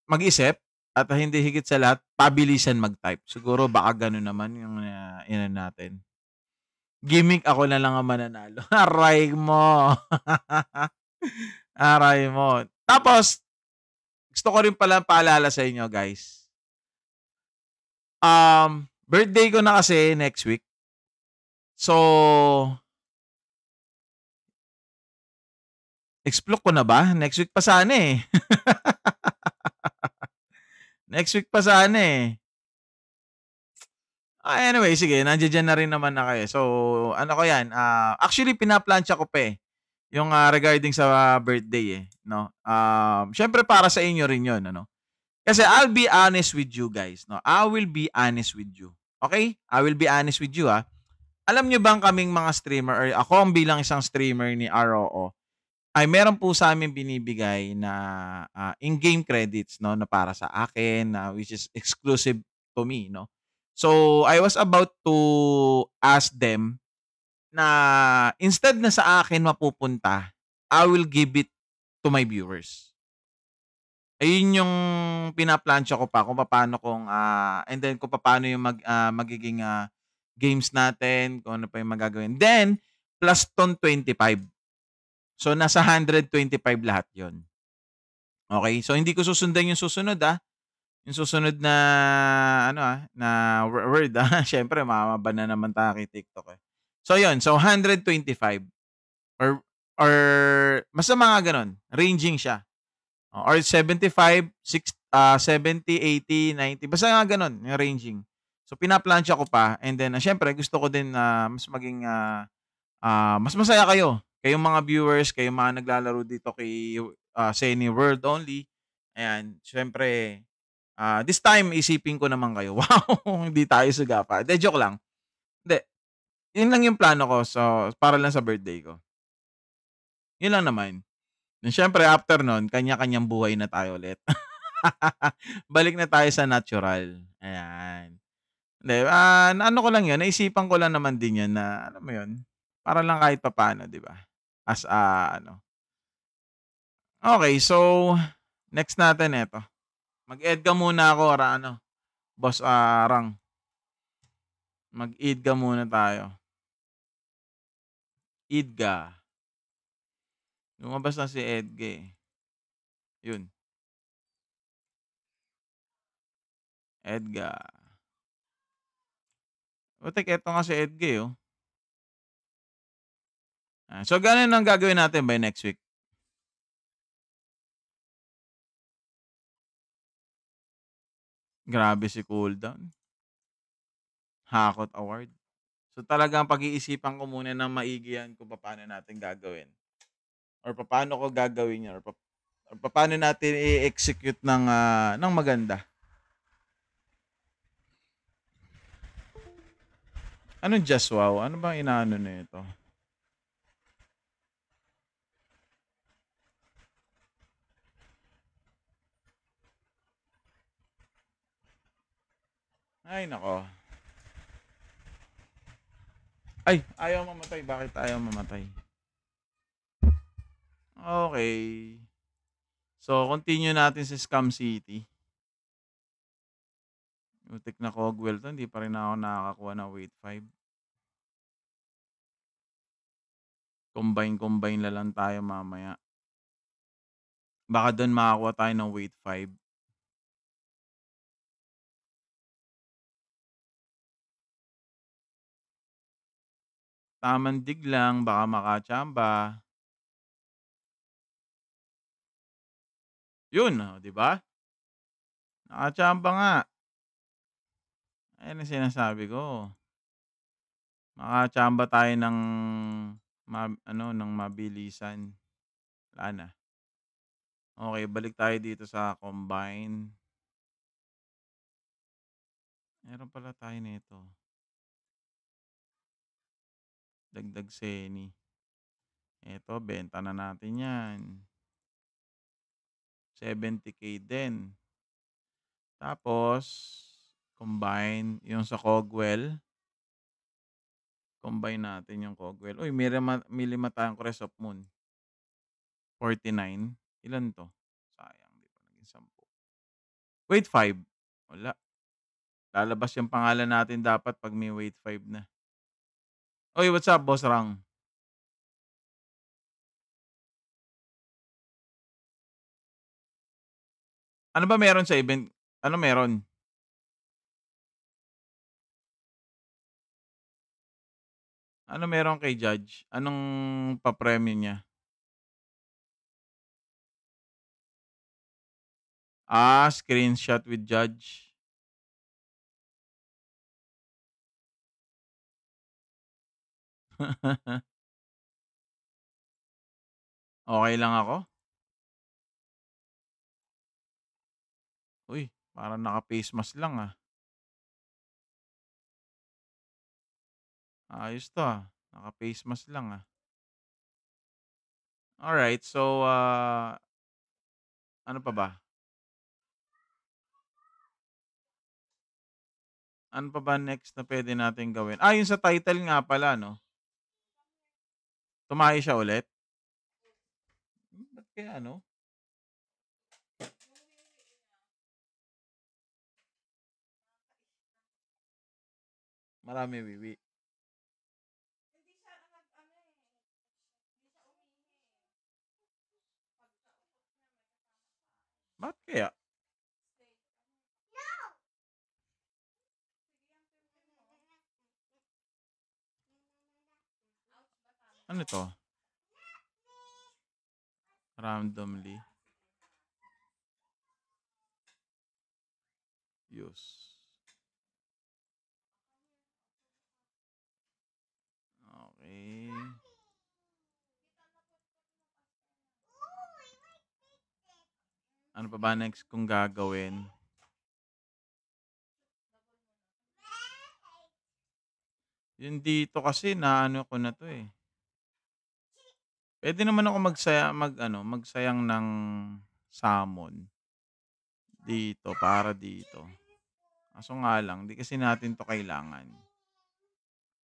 [SPEAKER 1] mag-isip, at hindi higit sa lahat, pabilisan mag-type. Siguro baka gano'n naman yung natin. Gimmick ako na lang ang mananalo. Aray mo. Aray mo. Tapos, gusto ko rin pala paalala sa inyo, guys. Birthday ko na kasi next week. So, explore ko na ba? Next week pa sana Next week pa sana, eh. Anyway sige nandiya-diyan na rin naman na kayo. So, ano ko 'yan, actually pinaplantsa ko pa, eh, yung, regarding sa birthday, eh, 'no. Siyempre para sa inyo rin 'yun ano. Kasi I'll be honest with you guys 'no, I will be honest with you, okey? I will be honest with you, Alam niyo bang kaming mga streamer or ako bilang isang streamer ni ROO, ay meron po sa'ming binibigay na, in-game credits 'no, na para sa akin na which is exclusive to me 'no. So, I was about to ask them na instead na sa akin mapupunta, I will give it to my viewers. Ayun yung pinaplantsa ko pa kung papaano kung, and then kung papaano yung magiging, games natin, kung ano pa yung magagawin. Then, plus 25. So, nasa 125 lahat yon. Okay. So, hindi ko susundan yung susunod, yung susunod na ano, na word, Siyempre mama-ban na naman tayo kay TikTok, eh. So, yun. So, 125 or basta mga gano'n, ranging siya. Or 75, 70, 80, 90 basta nga gano'n yung ranging. So, pinaplantsa ko pa and then, siyempre gusto ko din na mas maging, mas masaya kayo. Kayong mga viewers, kayong mga naglalaro dito kay, Seni World Only. Ayan, siyempre, this time isipin ko naman kayo. Wow, hindi tayo sugapa. Hindi, joke lang. Hindi, yun lang yung plano ko. So, para lang sa birthday ko. Yun lang naman. Then siyempre after nun, kanya-kanyang buhay na tayo ulit. Balik na tayo sa natural, ayan. Hindi, naano ko lang yun, naisipan ko lang naman din yun na alam mo yun, para lang kahit papaano 'di ba? As ano. Okay, so next natin eto. Mag-EDGA ka muna ako ano, boss, Rang. Mag-EDGA muna tayo. EDGA. Lumabas na si EDGA, eh. Yun, EDGA. Putik eto nga si EDGA, eh, oh. So gano'n ang gagawin natin by next week? Grabe si Cooldown. Hakot award. So talagang pag-iisipan ko muna ng maigi 'yan kung papaano natin gagawin or papaano ko gagawin 'yan or papaano natin i-execute ng maganda. Anong just wow? Ano bang inaano nito? Ay nako. Ay, ayaw mamatay. Bakit ayaw mamatay? Okay. So, continue natin sa Scam City. Putik na Cogwell 'to, hindi pa rin ako nakakakuha ng weight 5. Combine na lang tayo mamaya. Baka dun makakuha tayo ng weight 5. Tamang dig lang, baka makachamba. Yun, oh, 'di ba? Nakachamba nga. Ayan ang sinasabi ko. Makachamba tayo ng ano, ng mabilisan. Wala na. Okay, balik tayo dito sa combine. Meron pala tayo nito. Dagdag Seni. Eto, benta na natin 'yan. 70K din. Tapos, combine yung sa Cogwell. Combine natin yung Cogwell. Uy, may 5 tayong Crest of Moon. 49. Ilan 'to? Sayang, 'di pa naging 10. Wait 5. Wala. Lalabas yung pangalan natin dapat 'pag may wait 5 na. Uy, what's up, Boss Rang? Ano ba meron sa event? Ano meron? Ano meron kay Judge? Anong pa-premyo niya? Screenshot with judge. Okey lang ako? Uy, parang naka-face mask lang, Ayos 'to, naka-face mask lang, Alright, so, ano pa ba? Ano pa ba next na puwede nating gawin? Yung sa title nga pala 'no, tumayo siya ulit? Ba't kaya ano, marami wiwi? Bakit kaya? Ano 'to, randomly, use. Okey. Ano pa ba next kong gagawin? Yung dito kasi naano ko na 'to, Puwede naman ako mag-ano, magsayang ng salmon dito, para dito. Kaso nga lang 'di kasi natin 'to kailangan.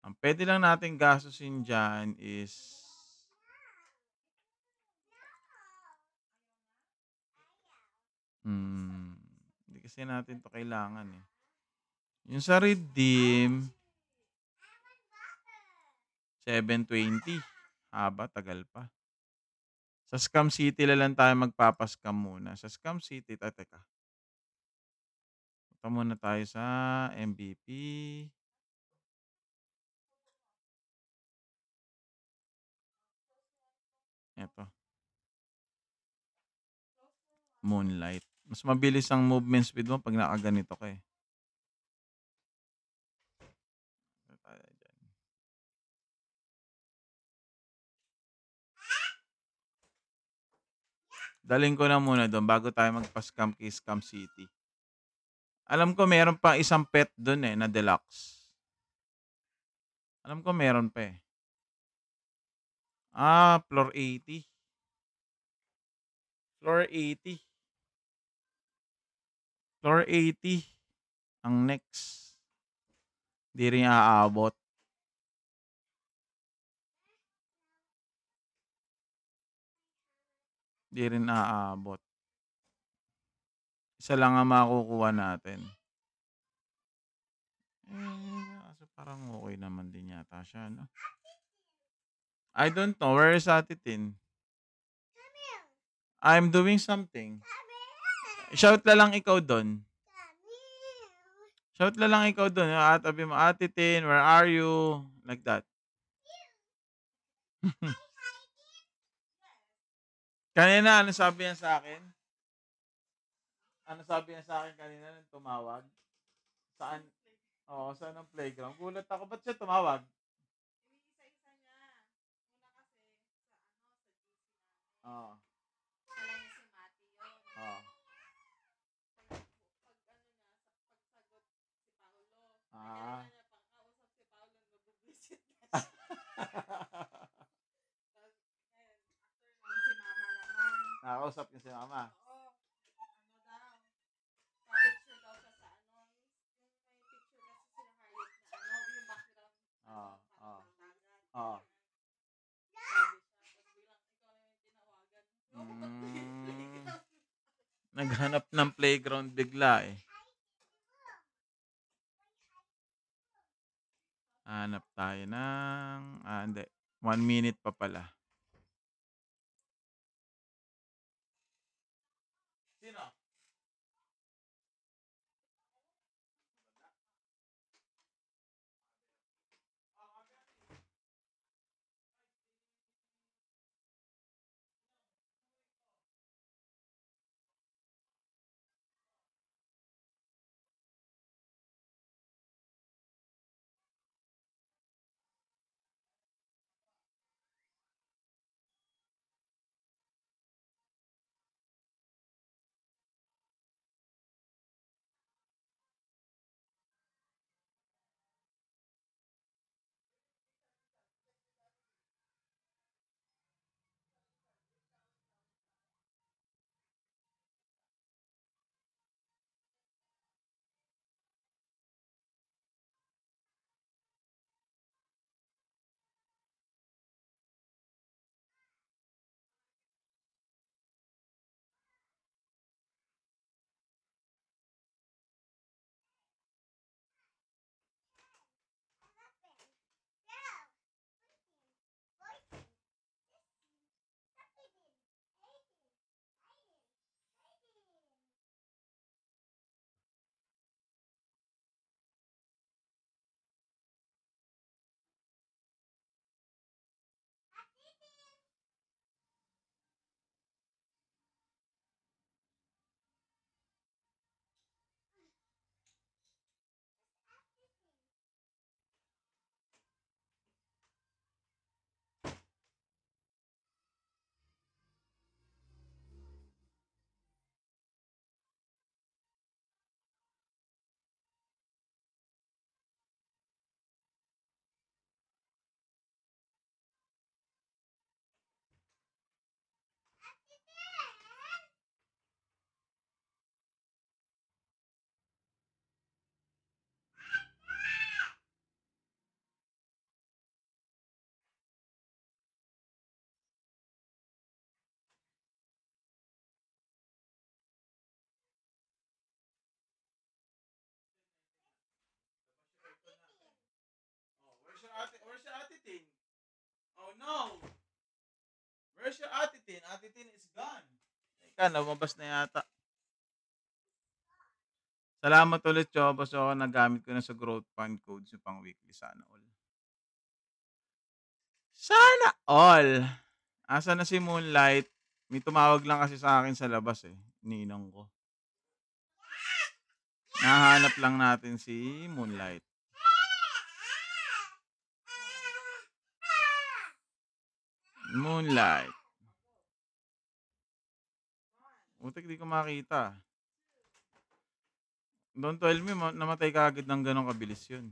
[SPEAKER 1] Ang puwede lang nating gastusin diyan is, hmm, hindi kasi natin 'to kailangan, Yung sa redeem, 720, haba, tagal pa. Sa Scam City na lang tayo magpapa-scam muna. Sa Scam City, teka, punta muna tayo sa MVP, eto, Moonlight. Mas mabilis ang movement speed mo 'pag nakaganito ka, Punta tayo diyan. Dalhin ko na muna dun bago tayo magpa-scam kay Scam City. Alam ko meron pa isang pet dun, na deluxe. Alam ko meron pa, floor 80. Floor 80. Floor 80 ang next. 'Di rin aabot. 'Di rin aabot. Isa lang ang makukuha natin. Kaso parang okey naman din yata siya 'no? I don't know, where is Ate Tin? I'm doing something. Shout na lang ikaw dun. Shout na lang ikaw dun, sabi mo, "Ate Tin, where are you?" Like that. Kanina ano sabi niya sa'kin? Ano sabi niya sa'kin kanina nung tumawag? Saan? Oo, saan ang playground? Gulat ako, ba't siya tumawag? Oo, oo. Ah. Nakausap niyo si mama? Oo, oo, oo. Hmm, naghanap ng playground bigla, Hanap tayo ng, hindi, 1 minute pa pala. Sino? Where's your Ate Tin? Oh no! Where's your Ate Tin? Ate Tin is gone. Teka, lumabas na yata. Salamat ulit, Chobos. Ako nagamit ko na sa growth fund codes yung pang weekly. Sana all. Sana all! Asa na si Moonlight? May tumawag lang kasi sa akin sa labas eh. Ninong ko. Nahanap lang natin si Moonlight. Moonlight. Butik di ko makita. Don't tell me, namatay ka agad ng ganong kabilis yun.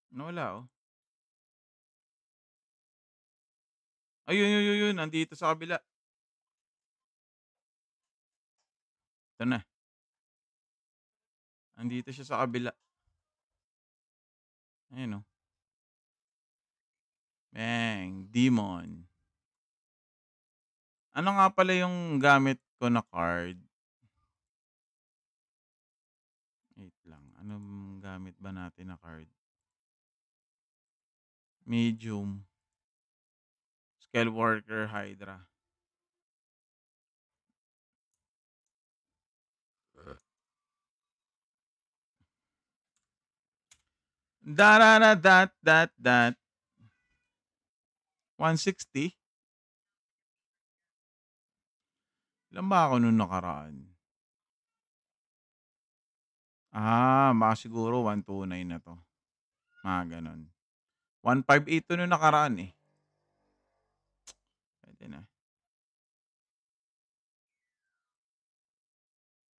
[SPEAKER 1] Nawala oh. Ayun, yun. Nandito sa kabila. Ito na. Nandito siya sa kabila. Ayun oh. Bang. Demon. Ano nga pala yung gamit ko na card? Wait lang. Anong gamit ba natin na card? Medium. Scale Worker Hydra. That. 160? Ilan ba ako nung nakaraan? Baka siguro 129 na 'to. Mga gano'n. 158 'to nung nakaraan eh. Puwede na.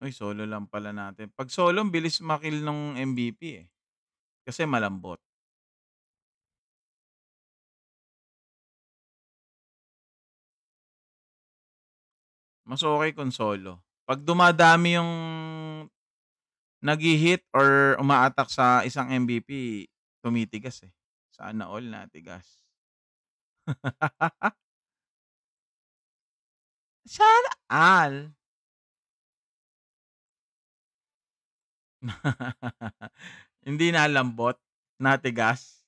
[SPEAKER 1] Uy, solo lang pala natin. 'Pag solo ang bilis ma-kill nung MVP eh, kasi malambot. Mas okey kung solo. 'Pag dumadami yung naghi-hit or uma-attack sa isang MVP, tumitigas eh. Sana all natigas. Sana all. Hindi nalambot, natigas.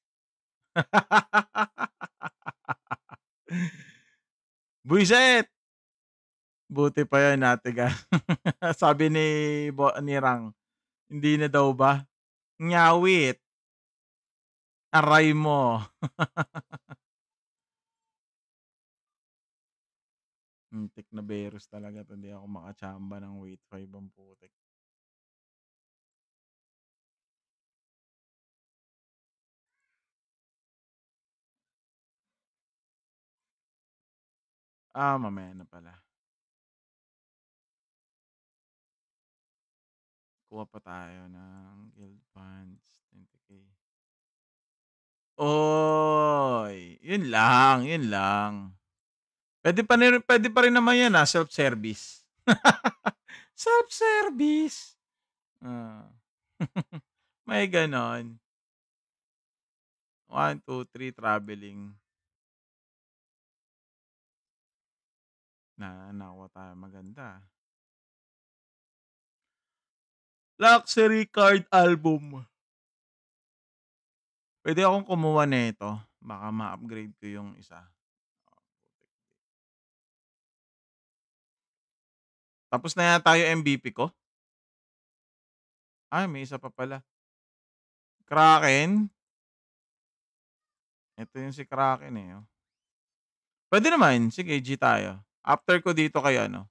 [SPEAKER 1] Buwiset! Buti pa 'yun natigas. Sabi ni Rang, hindi na daw ba? Ngawit, aray mo. Muntik na berus talaga 'to, hindi ako makachamba ng weight 5 ang putik. Mamaya na pala. Kuha pa tayo ng guild funds, 20K. Oy, 'yun lang. Puwede pa rin naman 'yan, self-service. Self-service. Ah. May gano'n. 1, 2, 3 traveling. Nakuha tayo maganda. Luxury card album. Puwede akong kumuha nito, baka ma-upgrade ko yung isa. Tapos na yata yung MVP ko? May isa pa pala. Kraken? Ito yung si Kraken, eh, oh. Puwede naman, sige G tayo. After ko dito kay ano,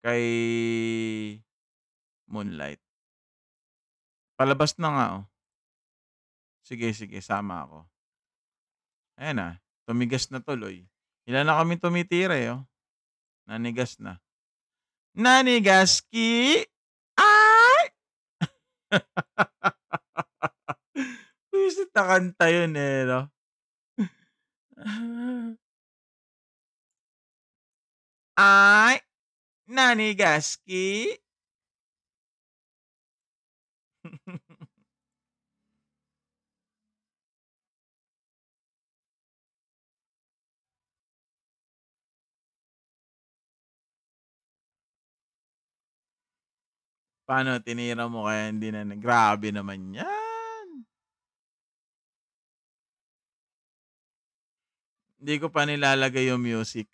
[SPEAKER 1] kay Moonlight. Palabas na nga, oh. Sige, sama ako. Ayan na, tumigas na tuloy. Ilan na kaming tumitira, eh, oh. Nanigas na. Nanigaski! Ay! Wisit na kanta yun, eh, 'no? Ay! Nanigaski! Paano tinira mo kaya hindi na grabe naman 'yan. Hindi ko pa nilalagay yung music.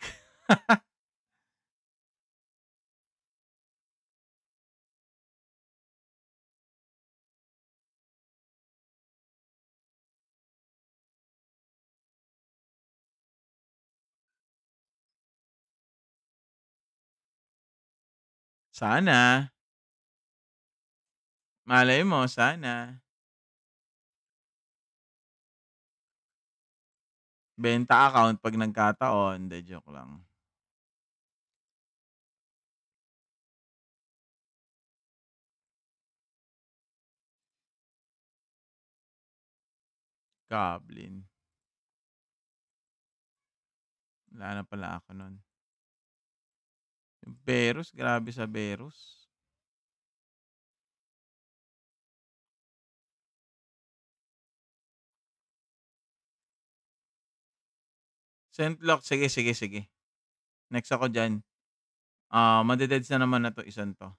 [SPEAKER 1] Sana. Malay mo, sana. Benta account 'pag nagkataon, 'di joke lang. Goblin. Wala na pala ako nun. Yung Berus, grabe sa Berus. Scentlock, sige, sige, sige. Next ako diyan. Madededs na naman na 'to, isang 'to.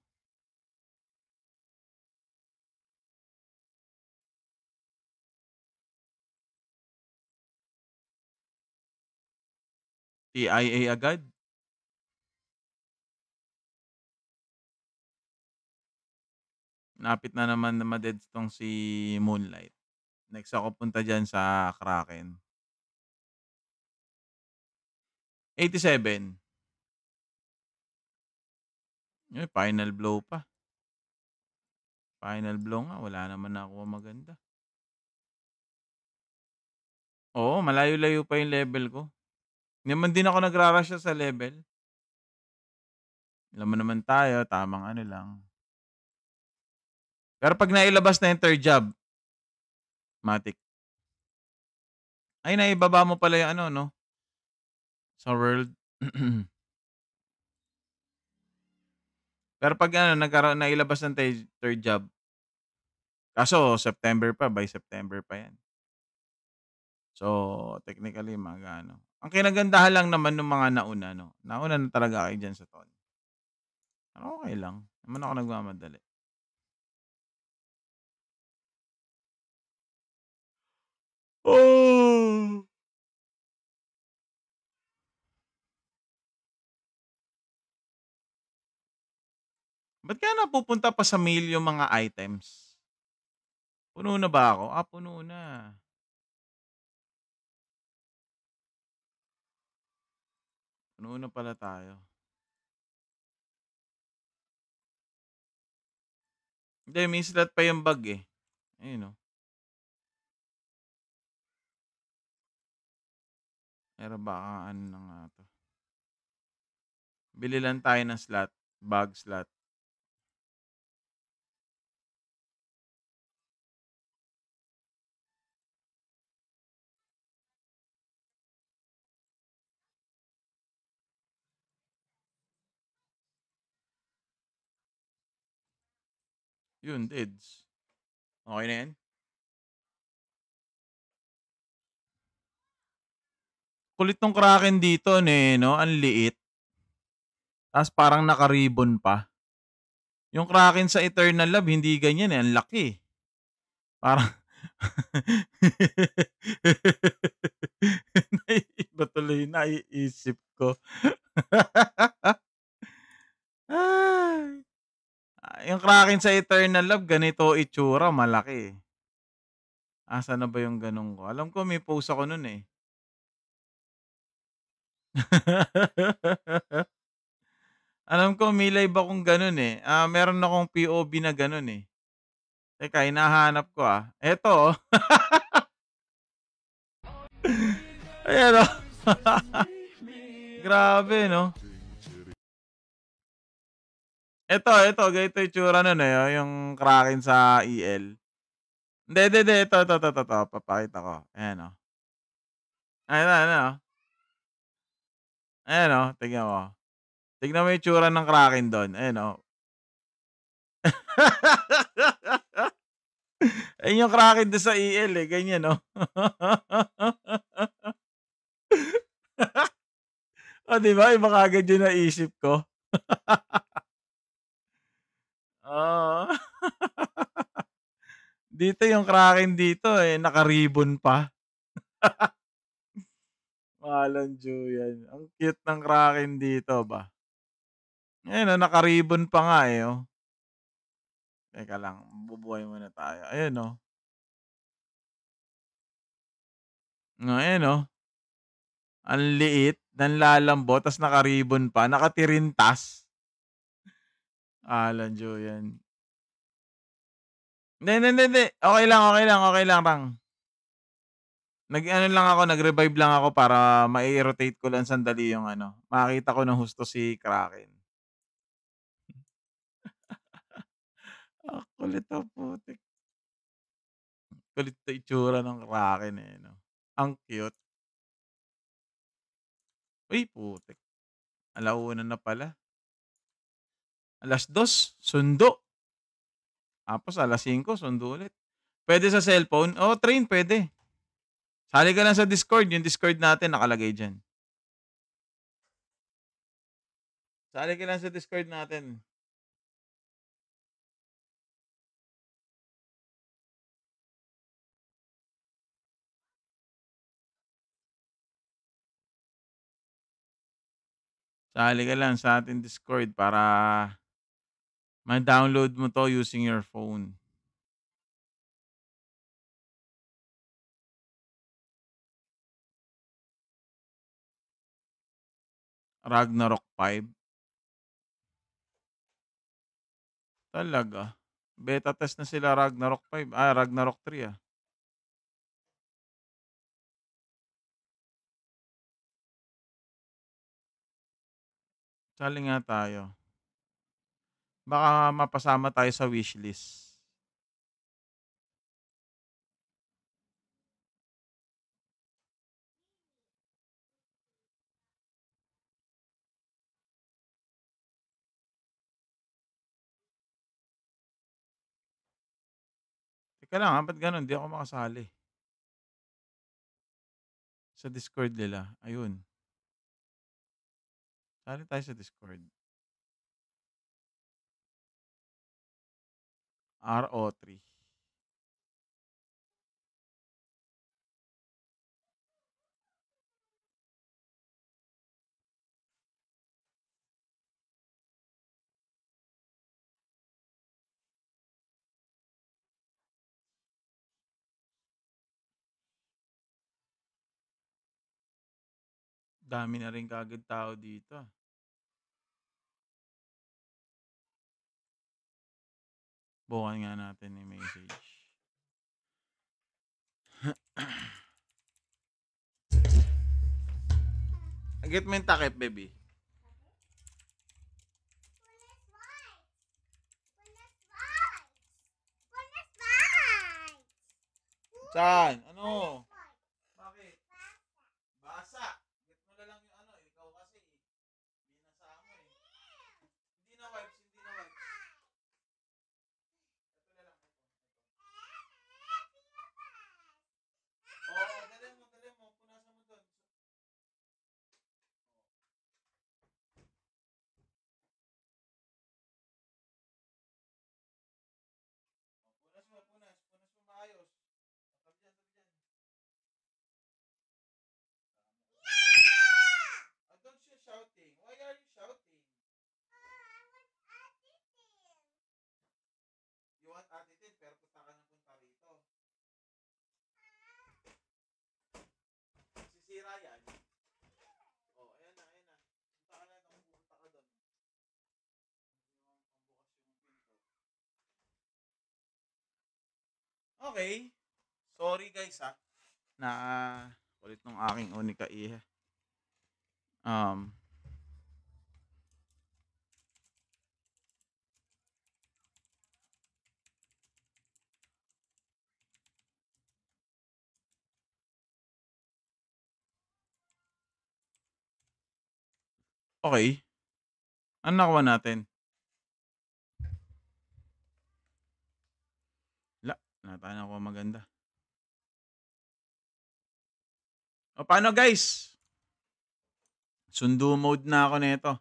[SPEAKER 1] TIA agad? Malapit na naman na madeds 'tong si Moonlight. Next ako punta diyan sa Kraken. 87. Final blow pa. Final blow nga, wala naman nakuhang maganda. Oo, malayo-layo pa yung level ko. Hindi naman din ako nagra-rush sa level. Alam mo naman tayo, tamang ano lang. Pero 'pag nailabas na yung third job, matic. Ay, naibaba mo pala yung ano 'no, sa world. Pero 'pag ano nagkaroon nailabas ng third job, kaso September pa, by September pa 'yan. So, technically mag-aano ang kinagandahan lang naman nung mga nauna 'no, nauna na talaga kayo diyan sa ton. Pero okey lang, di naman ako nagmamadali. Oh! Ba't kaya napupunta pa sa mail yung mga items? Puno na ba ako? Puno na. Puno na pala tayo. Hindi, may slot pa yung bag, eh. Ayun, oh. Pero baka ano na nga 'to. Bili lang tayo ng slot, bag slot. Yun, deads. Okey na 'yan? Kulit nung Kraken dito ne 'no, ang liit. Ta's parang naka-ribbon pa. Yung Kraken sa Eternal Love hindi ganyan, eh, ang laki, eh. Parang naiiba tuloy yung naiisip ko. Ay. Yung Kraken sa Eternal Love ganito itsura, malaki, eh. Asan na ba yung gano'n ko? Alam ko may post ako nun, eh. Alam ko may live akong gano'n, eh. Meron akong POV na gano'n, eh. Teka hinahanap ko, Eto, oh. Ayan, oh. Grabe 'no? Eto ganito itsura nun, eh, yung Kraken sa EL. Hindi, ito, papakita ko. Ayan, oh. Ayan, oh. Ayan, oh, tignan mo. Tignan mo yung itsura ng Kraken dun, ayan, oh. Ayun yung Kraken dun sa EL, eh, ganyan, oh. Oh, 'di ba iba kaagad yung naisip ko? Oo. Dito yung Kraken dito, eh, naka-ribbon pa. Walang Julian. Ang cute ng Kraken dito ba. Ayan, oh, naka-ribbon pa nga, eh, oh. Teka lang, bubuhay muna tayo. Ayan, oh. Oh, ayan, oh. Ang liit, nanlalambot, tas naka-ribbon pa, nakatirintas. Walang Julian. Hindi. Okey lang Rang. Nag-ano lang ako, nag-revive lang ako para mai-rotate ko lang sandali yung ano, makakita ko ng husto si Kraken. Ang kulit ng putik. Kulit na itsura ng Kraken, eh, 'no? Ang cute. Uy, putik. 1:00 na pala. 2:00 sundo. Tapos 5:00 sundo ulit. Puwede sa cellphone? Oo, train puwede. Sali ka lang sa Discord, yung Discord natin nakalagay diyan. Sali ka lang sa Discord natin. Sali ka lang sa ating Discord para ma-download mo 'to using your phone. Ragnarok 5. Talaga? Beta test na sila Ragnarok 5, Ragnarok 3, ah. Sali nga tayo. Baka mapasama tayo sa wishlist. Teka lang, ba't gano'n? 'Di ako makasali. Sa Discord nila, ayun. Sali tayo sa Discord. RO3. Dami na rin kaagad tao dito, ah. Bukan nga natin yung message. Get mo yung takip, baby. Saan? Ano? Bakit? Basa. Get mo na lang yung ano, ikaw kasi. Binasa mo, eh. Hindi na wipes, hindi na wipes. Ito na lang, ito. Oo, dali mo. Punasan mo doon. Punas mo maayos. Tabi dyan. Don't you shouting? Why are you shouting? You want attitude, pero punta ka ng punta rito. Sisira yan. Oh, ayan na. Punta ka na, pupunta ka doon. Okay. Sorry guys, ha. Na kulit nung aking unika iha. Okay. Ano nakuha natin? Wala tayo nakuha maganda. O paano guys? Sundo mode na ako nito.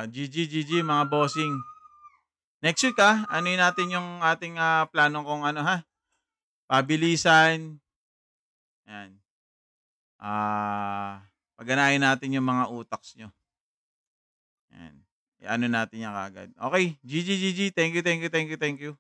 [SPEAKER 1] GG mga bossing. Next week, ano natin yung ating plano kung ano, ha? Pabilisan. Ayan. Paganahin natin yung mga utaks niyo, yan. I-ano natin yan kaagad. Okey, GG, GG. Thank you, thank you, thank you, thank you.